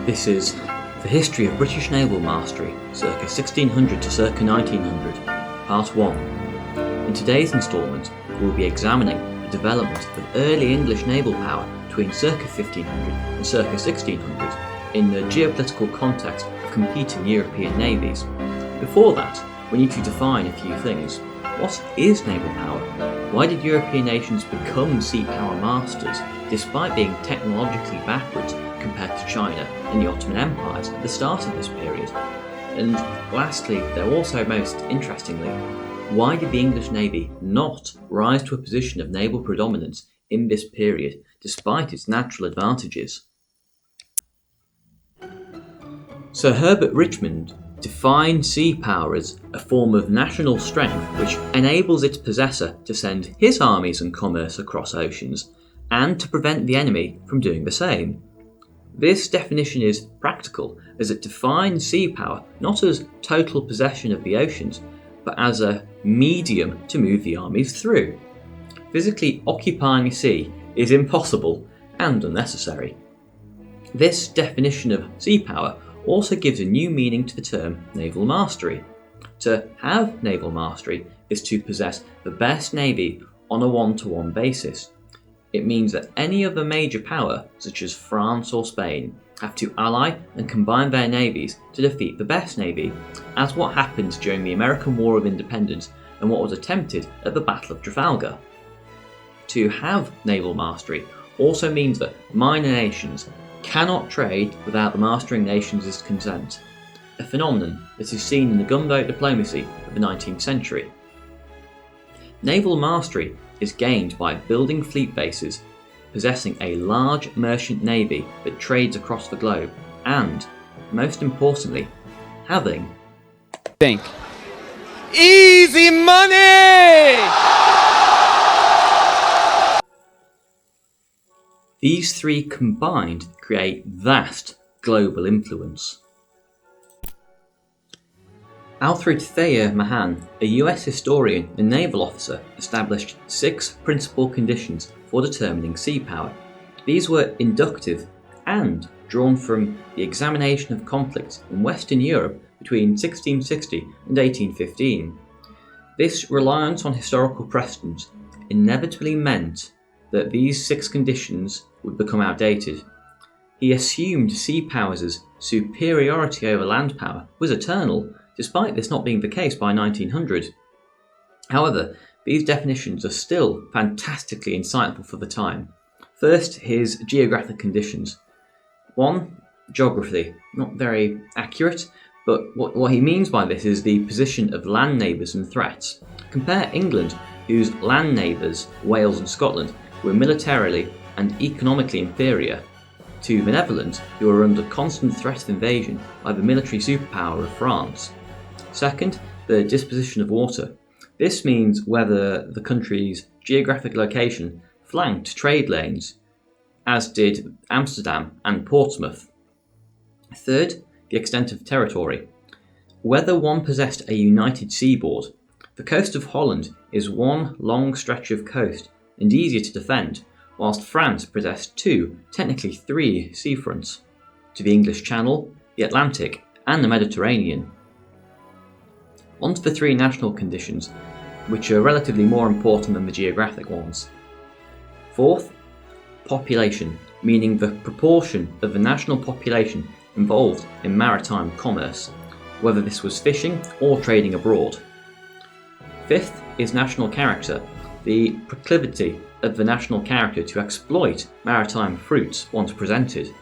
This is The History of British Naval Mastery, circa 1600 to circa 1900, Part 1. In today's instalment, we will be examining the development of early English naval power between circa 1500 and circa 1600 in the geopolitical context of competing European navies. Before that, we need to define a few things. What is naval power? Why did European nations become sea power masters despite being technologically backwards compared to China and the Ottoman empires at the start of this period? And lastly, though also most interestingly, why did the English Navy not rise to a position of naval predominance in this period despite its natural advantages? Sir Herbert Richmond defined sea power as a form of national strength which enables its possessor to send his armies and commerce across oceans and to prevent the enemy from doing the same. This definition is practical as it defines sea power not as total possession of the oceans, but as a medium to move the armies through. Physically occupying a sea is impossible and unnecessary. This definition of sea power also gives a new meaning to the term naval mastery. To have naval mastery is to possess the best navy on a one-to-one basis. It means that any other major power, such as France or Spain, have to ally and combine their navies to defeat the best navy, as what happened during the American War of Independence and what was attempted at the Battle of Trafalgar. To have naval mastery also means that minor nations cannot trade without the mastering nations' consent, a phenomenon that is seen in the gunboat diplomacy of the 19th century. Naval mastery is gained by building fleet bases, possessing a large merchant navy that trades across the globe, and, most importantly, having easy money! These three combined create vast global influence. Alfred Thayer Mahan, a US historian and naval officer, established 6 principal conditions for determining sea power. These were inductive and drawn from the examination of conflicts in Western Europe between 1660 and 1815. This reliance on historical precedent inevitably meant that these 6 conditions would become outdated. He assumed sea powers' superiority over land power was eternal, despite this not being the case by 1900. However, these definitions are still fantastically insightful for the time. First, his geographic conditions. 1. Geography. Not very accurate, but what he means by this is the position of land neighbours and threats. Compare England, whose land neighbours, Wales and Scotland, were militarily and economically inferior, to the Netherlands, who are under constant threat of invasion by the military superpower of France. Second, the disposition of water. This means whether the country's geographic location flanked trade lanes, as did Amsterdam and Portsmouth. Third, the extent of territory. Whether one possessed a united seaboard. The coast of Holland is one long stretch of coast and easier to defend, whilst France possessed 2, technically 3, seafronts, to the English Channel, the Atlantic, and the Mediterranean. On to the 3 national conditions, which are relatively more important than the geographic ones. Fourth, population, meaning the proportion of the national population involved in maritime commerce, whether this was fishing or trading abroad. Fifth is national character, the proclivity of the national character to exploit maritime fruits once presented.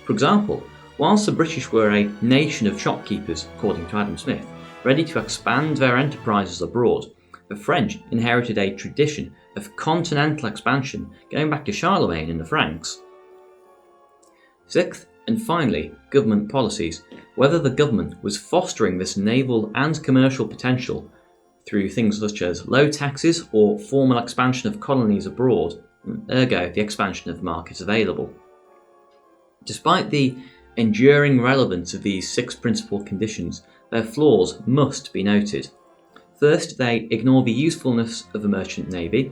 For example, whilst the British were a nation of shopkeepers, according to Adam Smith, ready to expand their enterprises abroad, the French inherited a tradition of continental expansion going back to Charlemagne and the Franks. Sixth, and finally, government policies, whether the government was fostering this naval and commercial potential through things such as low taxes or formal expansion of colonies abroad, ergo the expansion of markets available. Despite the enduring relevance of these 6 principal conditions, their flaws must be noted. First, they ignore the usefulness of a merchant navy,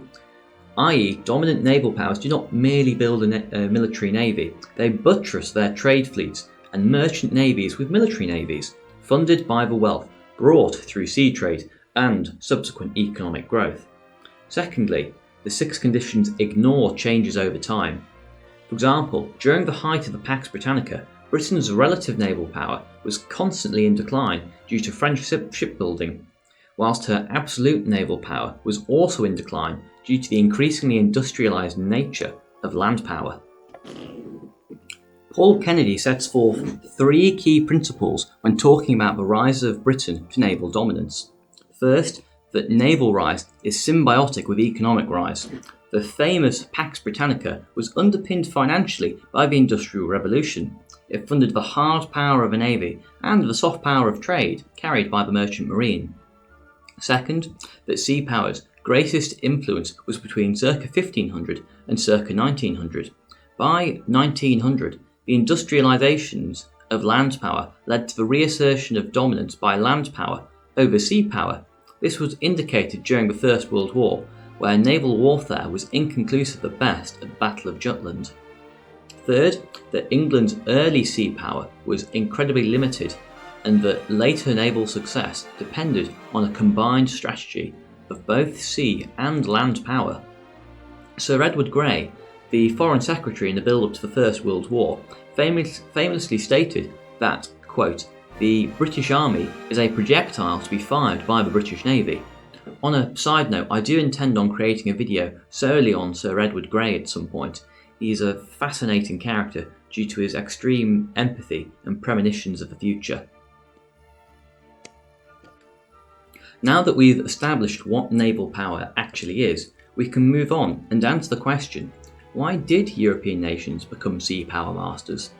i.e. dominant naval powers do not merely build a military navy, they buttress their trade fleets and merchant navies with military navies, funded by the wealth brought through sea trade and subsequent economic growth. Secondly, the six conditions ignore changes over time. For example, during the height of the Pax Britannica, Britain's relative naval power was constantly in decline due to French shipbuilding, whilst her absolute naval power was also in decline due to the increasingly industrialised nature of land power. Paul Kennedy sets forth three key principles when talking about the rise of Britain to naval dominance. First, that naval rise is symbiotic with economic rise. The famous Pax Britannica was underpinned financially by the Industrial Revolution. It funded the hard power of a navy and the soft power of trade carried by the merchant marine. Second, that sea power's greatest influence was between circa 1500 and circa 1900. By 1900, the industrialisations of land power led to the reassertion of dominance by land power over sea power. This was indicated during the First World War, where naval warfare was inconclusive at best at the Battle of Jutland. Third, that England's early sea power was incredibly limited, and that later naval success depended on a combined strategy of both sea and land power. Sir Edward Grey, the Foreign Secretary in the build-up to the First World War, famously stated that, quote, "The British Army is a projectile to be fired by the British Navy." On a side note, I do intend on creating a video solely on Sir Edward Grey at some point. He is a fascinating character due to his extreme empathy and premonitions of the future. Now that we've established what naval power actually is, we can move on and answer the question, why did European nations become sea power masters?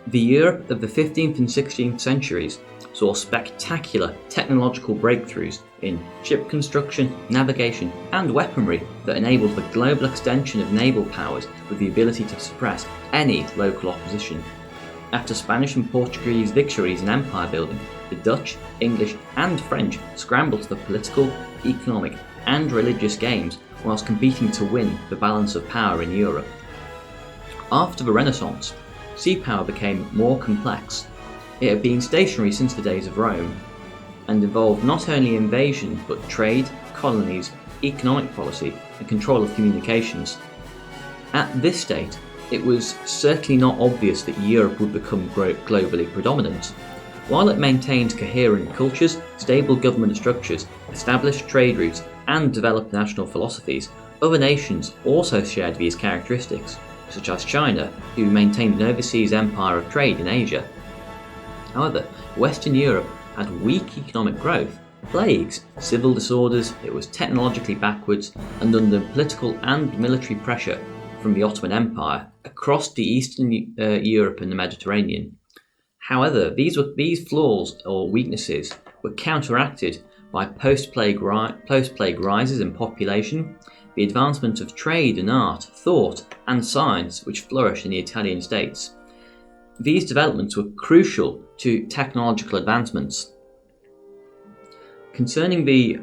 The Europe of the 15th and 16th centuries saw spectacular technological breakthroughs in ship construction, navigation, and weaponry that enabled the global extension of naval powers with the ability to suppress any local opposition. After Spanish and Portuguese victories in empire building, the Dutch, English, and French scrambled to the political, economic, and religious games whilst competing to win the balance of power in Europe. After the Renaissance, sea power became more complex. It had been stationary since the days of Rome, and involved not only invasion but trade, colonies, economic policy, and control of communications. At this state, it was certainly not obvious that Europe would become globally predominant. While it maintained coherent cultures, stable government structures, established trade routes, and developed national philosophies, other nations also shared these characteristics, such as China, who maintained an overseas empire of trade in Asia. However, Western Europe had weak economic growth, plagues, civil disorders, it was technologically backwards, and under political and military pressure from the Ottoman Empire across the Eastern Europe and the Mediterranean. However, these flaws or weaknesses were counteracted by post-plague rises in population, the advancement of trade and art, thought, and science which flourished in the Italian states. These developments were crucial to technological advancements. Concerning the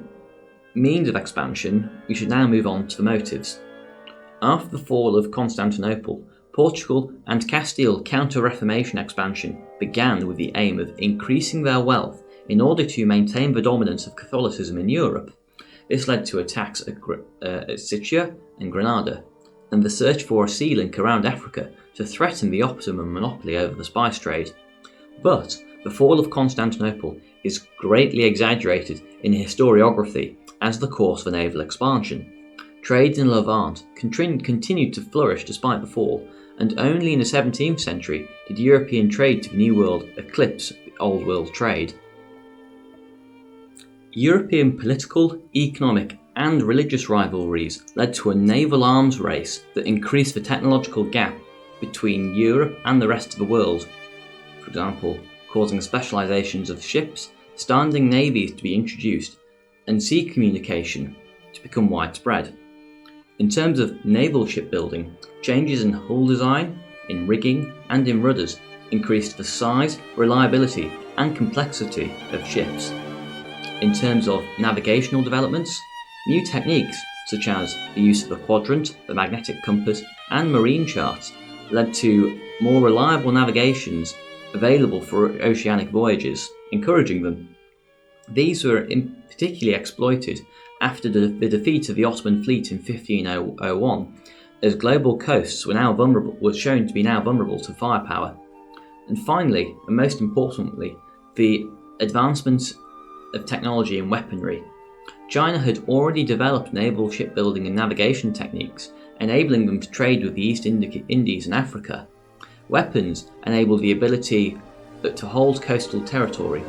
means of expansion, we should now move on to the motives. After the fall of Constantinople, Portugal and Castile counter-Reformation expansion began with the aim of increasing their wealth in order to maintain the dominance of Catholicism in Europe. This led to attacks at Sicily and Granada, and the search for a sea link around Africa to threaten the Ottoman monopoly over the spice trade. But the fall of Constantinople is greatly exaggerated in historiography as the cause for naval expansion. Trade in Levant continued to flourish despite the fall, and only in the 17th century did European trade to the New World eclipse the Old World trade. European political, economic, and religious rivalries led to a naval arms race that increased the technological gap between Europe and the rest of the world, for example, causing specializations of ships, standing navies to be introduced, and sea communication to become widespread. In terms of naval shipbuilding, changes in hull design, in rigging, and in rudders increased the size, reliability, and complexity of ships. In terms of navigational developments, new techniques such as the use of the quadrant, the magnetic compass, and marine charts led to more reliable navigations available for oceanic voyages, encouraging them. These were particularly exploited after the defeat of the Ottoman fleet in 1501, as global coasts were shown to be now vulnerable to firepower. And finally, and most importantly, the advancement of technology and weaponry. China had already developed naval shipbuilding and navigation techniques, enabling them to trade with the East Indies and Africa. Weapons enabled the ability to hold coastal territory.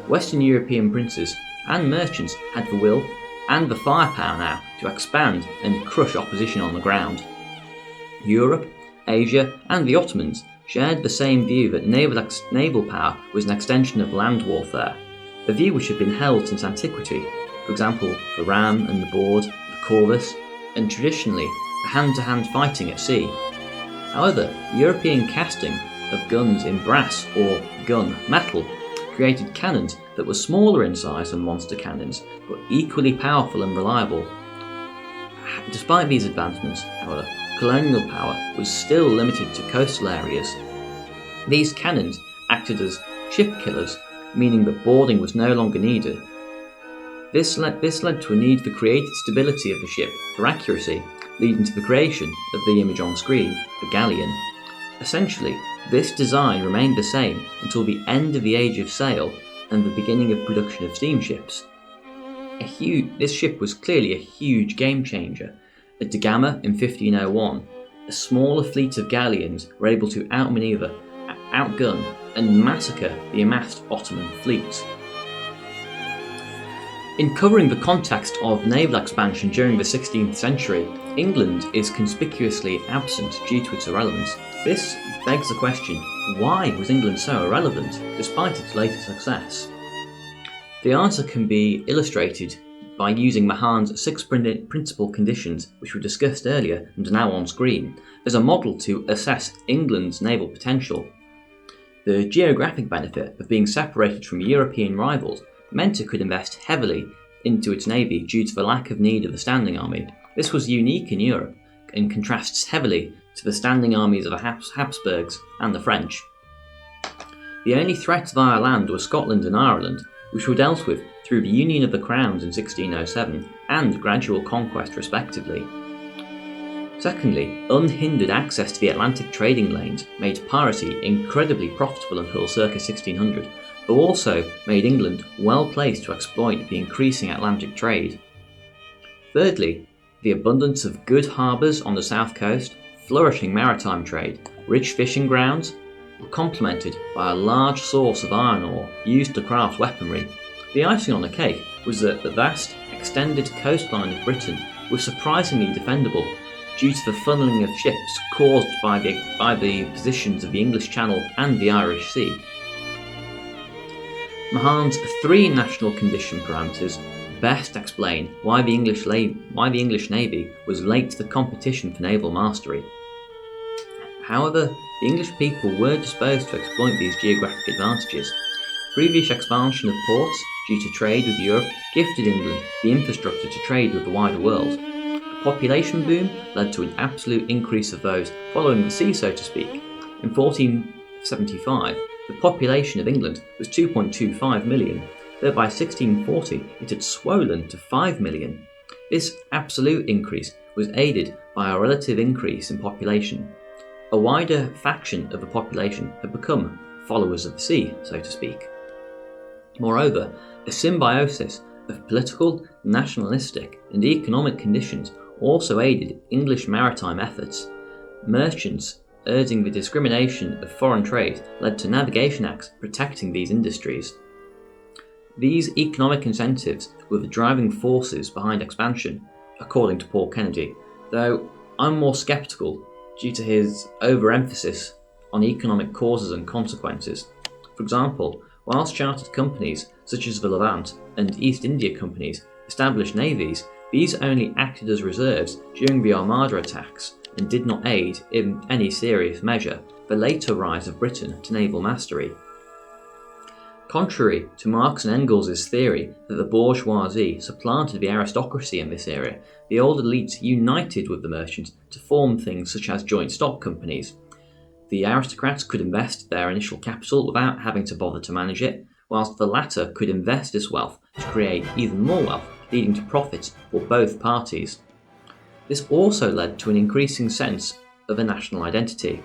Western European princes and merchants had the will and the firepower now to expand and crush opposition on the ground. Europe, Asia, and the Ottomans shared the same view that naval power was an extension of land warfare, a view which had been held since antiquity, for example the ram and the board, the corvus, and traditionally the hand-to-hand fighting at sea. However, European casting of guns in brass or gun metal created cannons that were smaller in size than monster cannons, but equally powerful and reliable. Despite these advancements, however, colonial power was still limited to coastal areas. These cannons acted as ship killers, meaning that boarding was no longer needed. This led to a need for created stability of the ship for accuracy, leading to the creation of the image on screen, the galleon. Essentially, this design remained the same until the end of the Age of Sail and the beginning of production of steamships. This ship was clearly a huge game changer. At Da Gama in 1501, a smaller fleet of galleons were able to outmaneuver, outgun, and massacre the amassed Ottoman fleet. In covering the context of naval expansion during the 16th century, England is conspicuously absent due to its irrelevance. This begs the question, why was England so irrelevant despite its later success? The answer can be illustrated by using Mahan's 6 principal conditions, which were discussed earlier and are now on screen, as a model to assess England's naval potential. The geographic benefit of being separated from European rivals meant it could invest heavily into its navy due to the lack of need of a standing army. This was unique in Europe and contrasts heavily to the standing armies of the Habsburgs and the French. The only threats via land were Scotland and Ireland, which were dealt with through the Union of the Crowns in 1607 and gradual conquest respectively. Secondly, unhindered access to the Atlantic trading lanes made piracy incredibly profitable until circa 1600, but also made England well placed to exploit the increasing Atlantic trade. Thirdly, the abundance of good harbours on the south coast, flourishing maritime trade, rich fishing grounds, were complemented by a large source of iron ore used to craft weaponry. The icing on the cake was that the vast, extended coastline of Britain was surprisingly defendable due to the funneling of ships caused by the positions of the English Channel and the Irish Sea. Mahan's 3 national condition parameters best explain why the English Navy was late to the competition for naval mastery. However, the English people were disposed to exploit these geographic advantages. Previous expansion of ports due to trade with Europe gifted England the infrastructure to trade with the wider world. A population boom led to an absolute increase of those following the sea, so to speak. In 1475, the population of England was 2.25 million, though by 1640 it had swollen to 5 million. This absolute increase was aided by a relative increase in population. A wider faction of the population had become followers of the sea, so to speak. Moreover, a symbiosis of political, nationalistic, and economic conditions also aided English maritime efforts. Merchants urging the discrimination of foreign trade led to navigation acts protecting these industries. These economic incentives were the driving forces behind expansion, according to Paul Kennedy, though I'm more sceptical due to his overemphasis on economic causes and consequences. For example, whilst chartered companies such as the Levant and East India companies established navies, these only acted as reserves during the Armada attacks and did not aid in any serious measure the later rise of Britain to naval mastery. Contrary to Marx and Engels' theory that the bourgeoisie supplanted the aristocracy in this era, the old elites united with the merchants to form things such as joint stock companies. The aristocrats could invest their initial capital without having to bother to manage it, whilst the latter could invest this wealth to create even more wealth, leading to profits for both parties. This also led to an increasing sense of a national identity,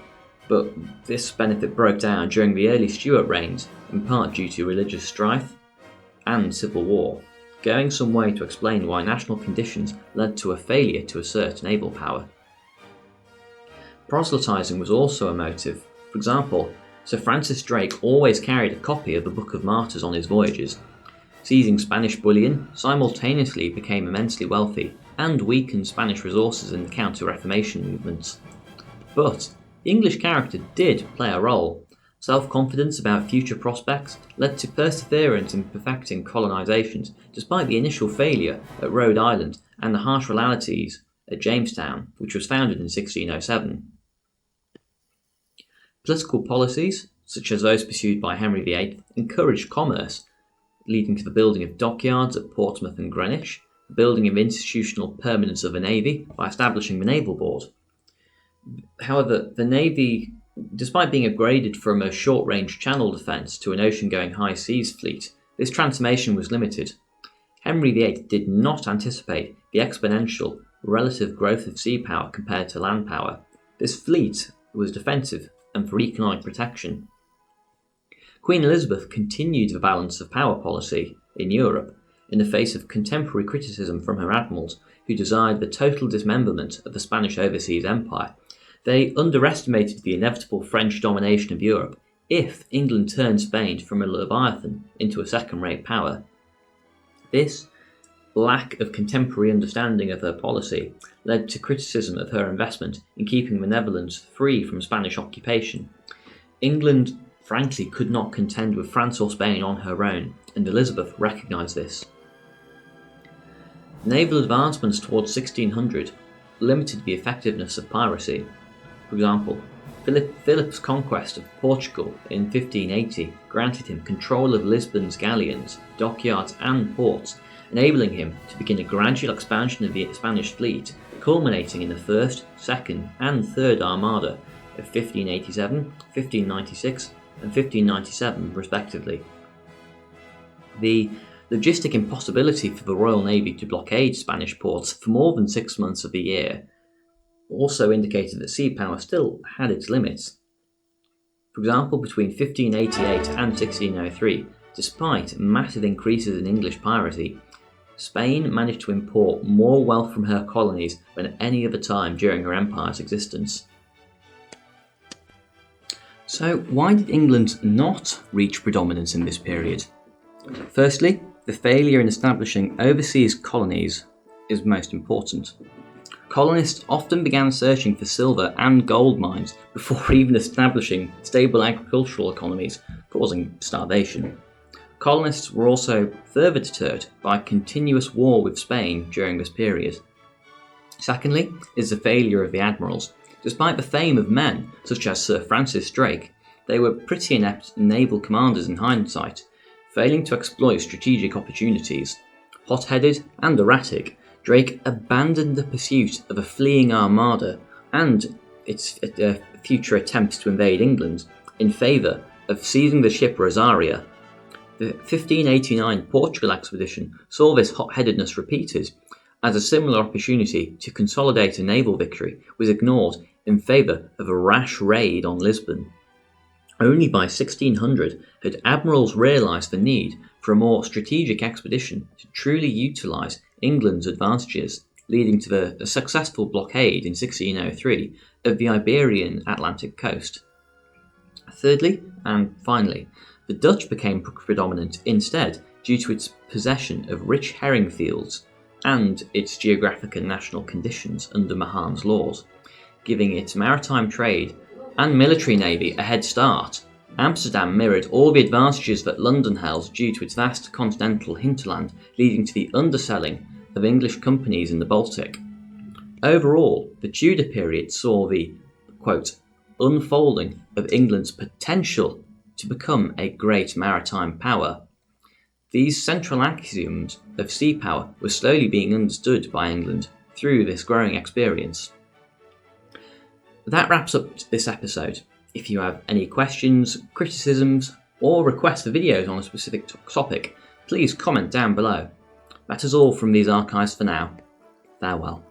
but this benefit broke down during the early Stuart reigns, in part due to religious strife and civil war, going some way to explain why national conditions led to a failure to assert naval power. Proselytising was also a motive. For example, Sir Francis Drake always carried a copy of the Book of Martyrs on his voyages. Seizing Spanish bullion simultaneously became immensely wealthy and weakened Spanish resources in the counter-Reformation movements. But the English character did play a role. Self-confidence about future prospects led to perseverance in perfecting colonisations, despite the initial failure at Rhode Island and the harsh realities at Jamestown, which was founded in 1607. Political policies, such as those pursued by Henry VIII, encouraged commerce, leading to the building of dockyards at Portsmouth and Greenwich, the building of institutional permanence of the Navy by establishing the Naval Board. However, the Navy, despite being upgraded from a short-range channel defence to an ocean-going high seas fleet, this transformation was limited. Henry VIII did not anticipate the exponential relative growth of sea power compared to land power. This fleet was defensive and for economic protection. Queen Elizabeth continued the balance of power policy in Europe in the face of contemporary criticism from her admirals, who desired the total dismemberment of the Spanish overseas empire. They underestimated the inevitable French domination of Europe if England turned Spain from a leviathan into a second-rate power. This lack of contemporary understanding of her policy led to criticism of her investment in keeping the Netherlands free from Spanish occupation. England, frankly, could not contend with France or Spain on her own, and Elizabeth recognised this. Naval advancements towards 1600 limited the effectiveness of piracy. For example, Philip's conquest of Portugal in 1580 granted him control of Lisbon's galleons, dockyards and ports, enabling him to begin a gradual expansion of the Spanish fleet, culminating in the First, Second and Third Armada of 1587, 1596 and 1597 respectively. The logistic impossibility for the Royal Navy to blockade Spanish ports for more than 6 months of the year also indicated that sea power still had its limits. For example, between 1588 and 1603, despite massive increases in English piracy, Spain managed to import more wealth from her colonies than at any other time during her empire's existence. So, why did England not reach predominance in this period? Firstly, the failure in establishing overseas colonies is most important. Colonists often began searching for silver and gold mines before even establishing stable agricultural economies, causing starvation. Colonists were also further deterred by continuous war with Spain during this period. Secondly, is the failure of the admirals. Despite the fame of men such as Sir Francis Drake, they were pretty inept naval commanders in hindsight, failing to exploit strategic opportunities. Hot-headed and erratic, Drake abandoned the pursuit of a fleeing armada and its future attempts to invade England in favour of seizing the ship Rosaria. The 1589 Portugal expedition saw this hot-headedness repeated, as a similar opportunity to consolidate a naval victory was ignored in favour of a rash raid on Lisbon. Only by 1600 had admirals realised the need for a more strategic expedition to truly utilise England's advantages, leading to the successful blockade in 1603 of the Iberian Atlantic coast. Thirdly, and finally, the Dutch became predominant instead due to its possession of rich herring fields and its geographic and national conditions under Mahan's laws, giving its maritime trade and military navy a head start. Amsterdam mirrored all the advantages that London held due to its vast continental hinterland, leading to the underselling of English companies in the Baltic. Overall, the Tudor period saw the, quote, unfolding of England's potential to become a great maritime power. These central axioms of sea power were slowly being understood by England through this growing experience. That wraps up this episode. If you have any questions, criticisms, or requests for videos on a specific topic, please comment down below. That is all from these archives for now. Farewell.